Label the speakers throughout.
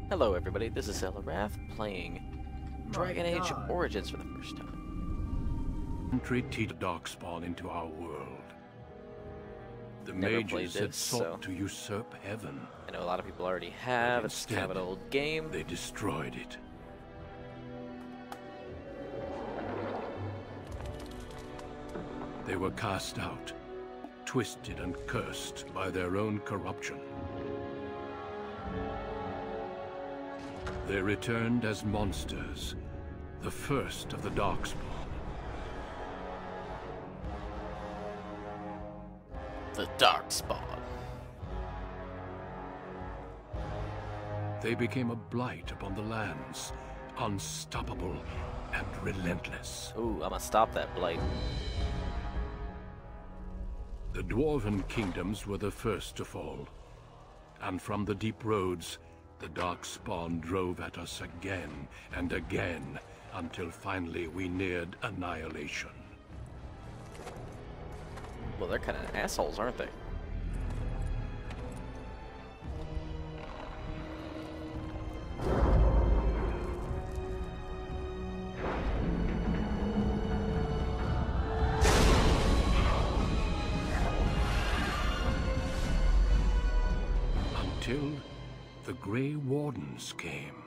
Speaker 1: Hello everybody, this is Elluwrath playing Dragon Age
Speaker 2: God.
Speaker 1: Origins for the first time.
Speaker 3: Entry darkspawn into our world. The
Speaker 1: Never played
Speaker 3: mages had
Speaker 1: this,
Speaker 3: sought
Speaker 1: so
Speaker 3: to usurp heaven.
Speaker 1: I know a lot of people already have,
Speaker 3: But
Speaker 1: it's kind of an
Speaker 3: instead,
Speaker 1: old game.
Speaker 3: They destroyed it. They were cast out, twisted and cursed by their own corruption. They returned as monsters, the first of the darkspawn.
Speaker 1: The Darkspawn.
Speaker 3: They became a blight upon the lands, unstoppable and relentless.
Speaker 1: Ooh, I'm gonna stop that blight.
Speaker 3: The dwarven kingdoms were the first to fall, and from the deep roads, the darkspawn drove at us again and again, until finally we neared annihilation.
Speaker 1: Well, they're kind of assholes, aren't they?
Speaker 3: Until the Grey Wardens came.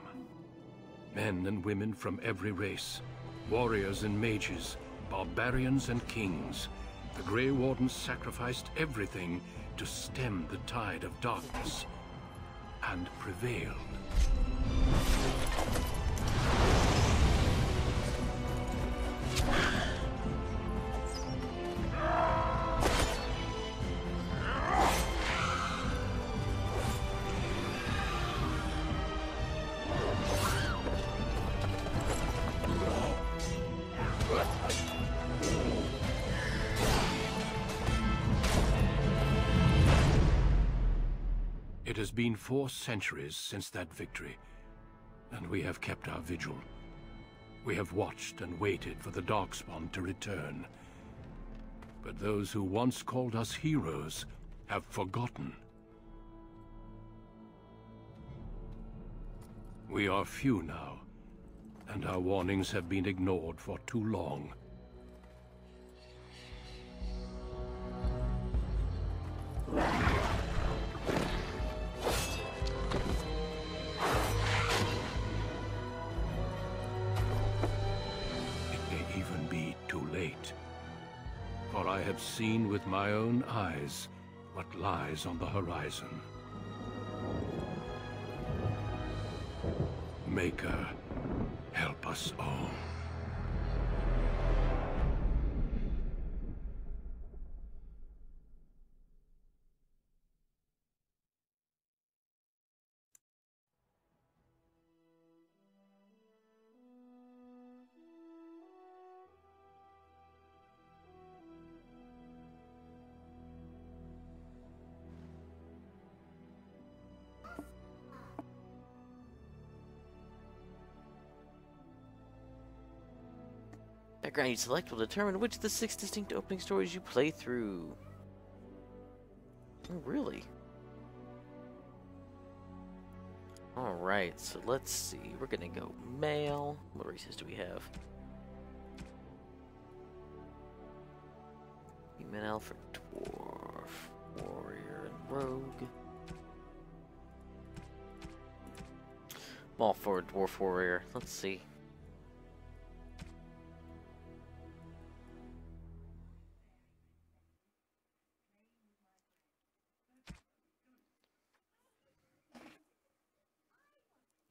Speaker 3: Men and women from every race, warriors and mages, barbarians and kings. The Grey Wardens sacrificed everything to stem the tide of darkness, and prevailed. It has been 4 centuries since that victory, and we have kept our vigil. We have watched and waited for the Darkspawn to return. But those who once called us heroes have forgotten. We are few now, and our warnings have been ignored for too long. For I have seen with my own eyes what lies on the horizon. Maker, help us all.
Speaker 1: Background you select will determine which of the 6 distinct opening stories you play through. Oh, really? Alright, so let's see. We're gonna go male. What races do we have? Human, elf, or dwarf, warrior, and rogue. I'm all for dwarf warrior. Let's see.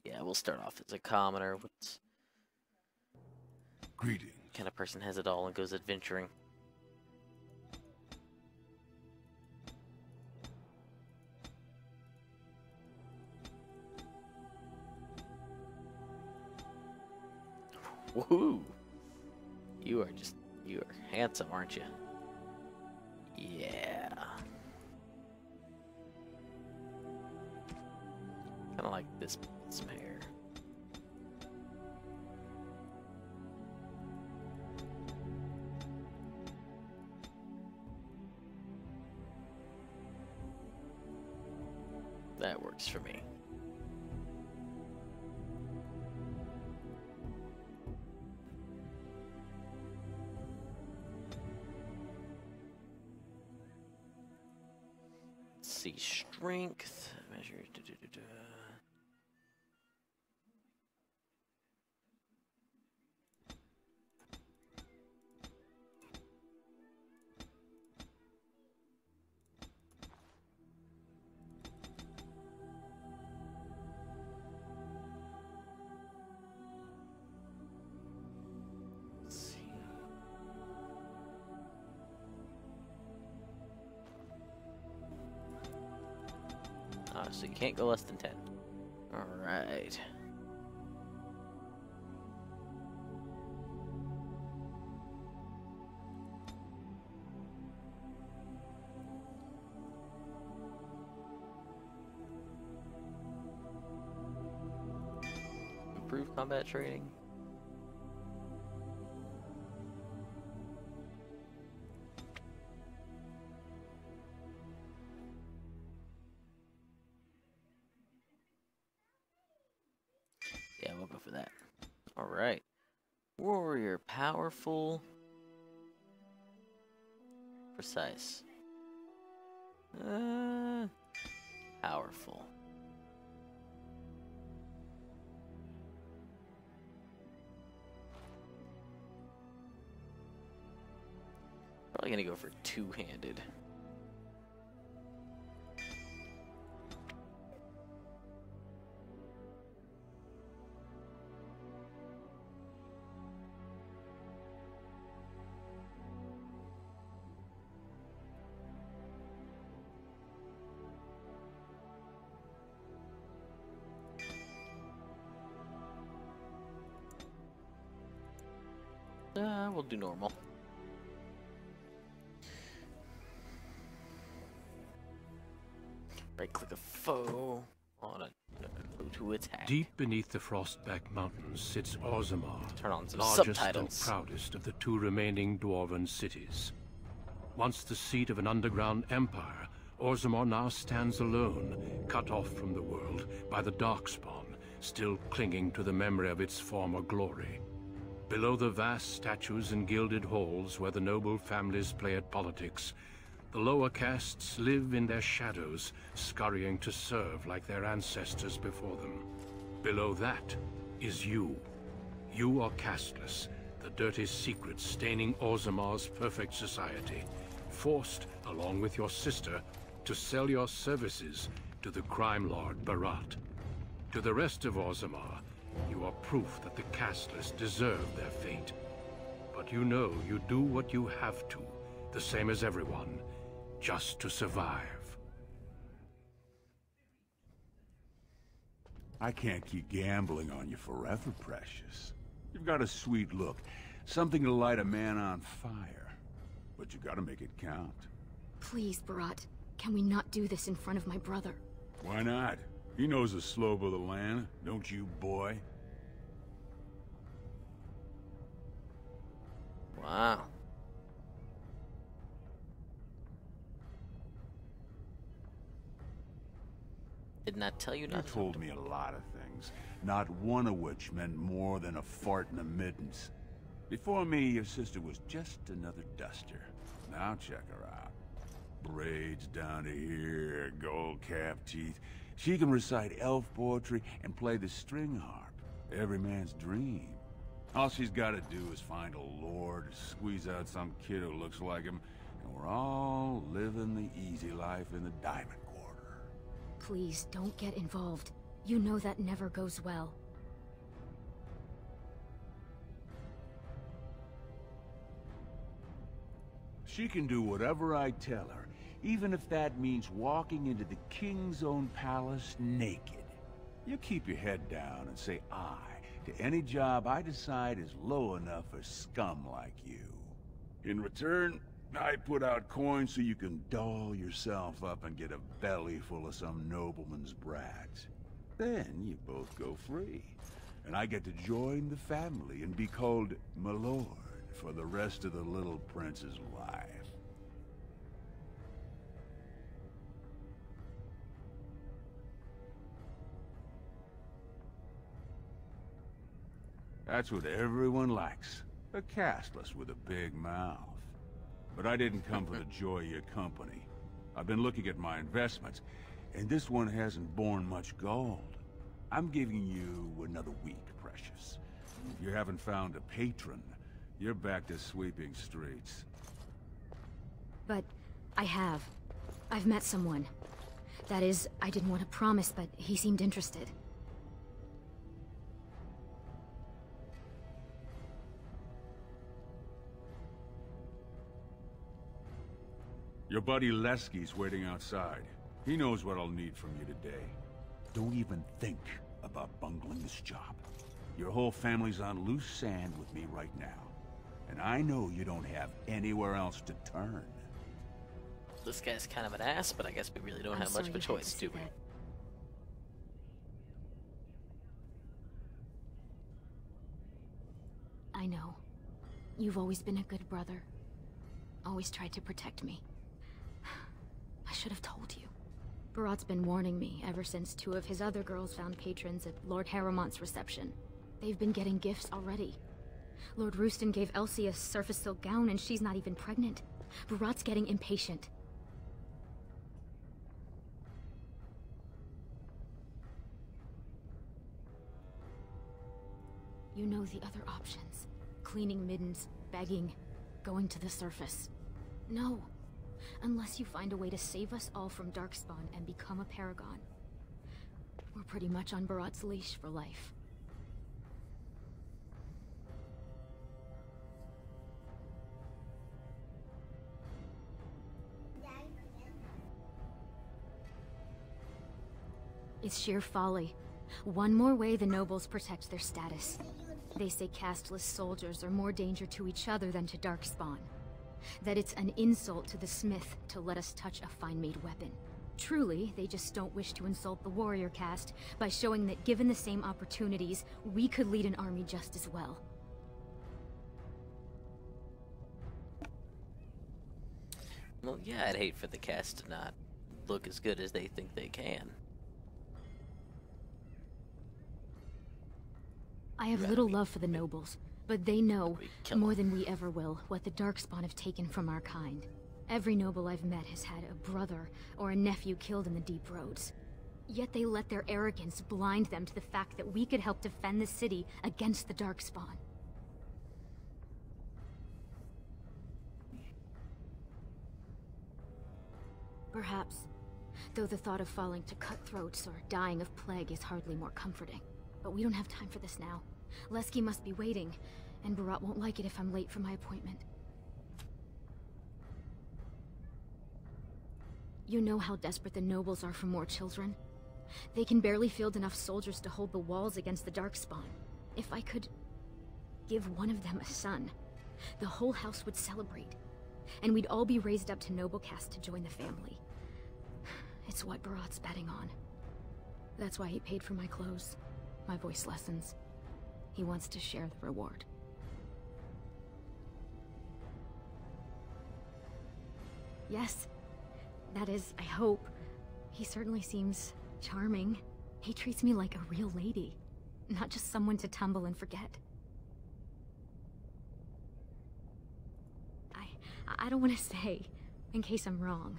Speaker 1: Yeah, we'll start off as a commoner. What
Speaker 3: Greetings.
Speaker 1: kind of person has it all and goes adventuring? Woohoo! You are handsome, aren't you? Yeah. Kind of like this, some hair. That works for me. strength. Measure. So you can't go less than 10. Alright. Improve combat training. Yeah, we'll go for that. Alright. Warrior, powerful. Precise. Powerful. Probably gonna go for two-handed. We'll do normal. Right click a foe on a to attack.
Speaker 3: Deep beneath the Frostback Mountains sits Orzammar,
Speaker 1: Turn on some
Speaker 3: largest
Speaker 1: subtitles.
Speaker 3: and proudest of the two remaining dwarven cities. Once the seat of an underground empire, Orzammar now stands alone, cut off from the world by the Darkspawn, still clinging to the memory of its former glory. Below the vast statues and gilded halls where the noble families play at politics, the lower castes live in their shadows, scurrying to serve like their ancestors before them. Below that is you. You are casteless, the dirty secret staining Orzammar's perfect society, forced, along with your sister, to sell your services to the crime lord Barat. To the rest of Orzammar, you are proof that the casteless deserve their fate. But you know you do what you have to, the same as everyone, just to survive.
Speaker 2: I can't keep gambling on you forever, Precious. You've got a sweet look, something to light a man on fire. But you gotta make it count.
Speaker 4: Please, Barat, can we not do this in front of my brother?
Speaker 2: Why not? He knows the slope of the land, don't you, boy?
Speaker 1: Wow. Didn't I tell you not
Speaker 2: You
Speaker 1: to?
Speaker 2: told me a lot of things, not one of which meant more than a fart in a mittens. Before me, your sister was just another duster. Now check her out. Braids down to here, gold-capped teeth. She can recite elf poetry and play the string harp. Every man's dream. All she's got to do is find a lord, squeeze out some kid who looks like him, and we're all living the easy life in the Diamond Quarter.
Speaker 4: Please, don't get involved. You know that never goes well.
Speaker 2: She can do whatever I tell her, even if that means walking into the king's own palace naked. You keep your head down and say aye to any job I decide is low enough for scum like you. In return, I put out coins so you can doll yourself up and get a belly full of some nobleman's brats. Then you both go free, and I get to join the family and be called my lord for the rest of the little prince's life. That's what everyone likes. A casteless with a big mouth. But I didn't come for the joy of your company. I've been looking at my investments. and this one hasn't borne much gold. I'm giving you another week, Precious. If you haven't found a patron, you're back to sweeping streets.
Speaker 4: But I have. I've met someone. That is, I didn't want to promise, but he seemed interested.
Speaker 2: Your buddy Lesky's waiting outside. He knows what I'll need from you today. Don't even think about bungling this job. Your whole family's on loose sand with me right now. And I know you don't have anywhere else to turn.
Speaker 1: This guy's kind of an ass, but I guess we really don't have much of a choice, do we?
Speaker 4: I know. You've always been a good brother. Always tried to protect me. I should have told you. Barat's been warning me ever since 2 of his other girls found patrons at Lord Harrowmont's reception. They've been getting gifts already. Lord Rooston gave Elsie a surface silk gown and she's not even pregnant. Barat's getting impatient. You know the other options. Cleaning middens, begging, going to the surface. No. Unless you find a way to save us all from Darkspawn and become a paragon. We're pretty much on Barat's leash for life. It's sheer folly. One more way the nobles protect their status. They say casteless soldiers are more danger to each other than to Darkspawn. That it's an insult to the smith to let us touch a fine-made weapon. Truly, they just don't wish to insult the warrior caste by showing that given the same opportunities, we could lead an army just as well.
Speaker 1: Well, yeah, I'd hate for the cast to not look as good as they think they can.
Speaker 4: I have little love for the nobles, but they know, more than we ever will, what the Darkspawn have taken from our kind. Every noble I've met has had a brother or a nephew killed in the deep roads. Yet they let their arrogance blind them to the fact that we could help defend the city against the Darkspawn. Perhaps, though the thought of falling to cutthroats or dying of plague is hardly more comforting. But we don't have time for this now. Lesky must be waiting, and Barat won't like it if I'm late for my appointment. You know how desperate the nobles are for more children. They can barely field enough soldiers to hold the walls against the Darkspawn. If I could give one of them a son, the whole house would celebrate, and we'd all be raised up to noble caste to join the family. It's what Barat's betting on. That's why he paid for my clothes. My voice lessons. He wants to share the reward. Yes. That is, I hope. He certainly seems charming. He treats me like a real lady, not just someone to tumble and forget. I don't want to say, in case I'm wrong.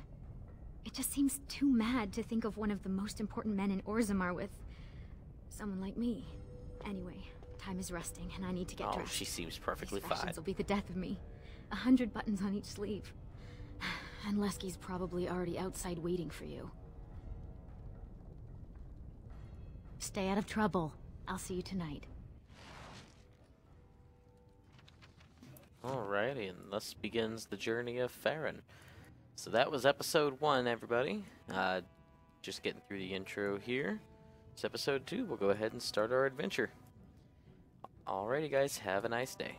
Speaker 4: It just seems too mad to think of one of the most important men in Orzammar with someone like me. Anyway, time is resting, and I need to get dressed.
Speaker 1: She seems perfectly
Speaker 4: These
Speaker 1: fine.
Speaker 4: fashions will be the death of me. 100 buttons on each sleeve. And Lesky's probably already outside waiting for you. Stay out of trouble. I'll see you tonight.
Speaker 1: Alrighty, and thus begins the journey of Farron. So that was episode 1, everybody. Just getting through the intro here. It's episode 2. We'll go ahead and start our adventure. Alrighty, guys. Have a nice day.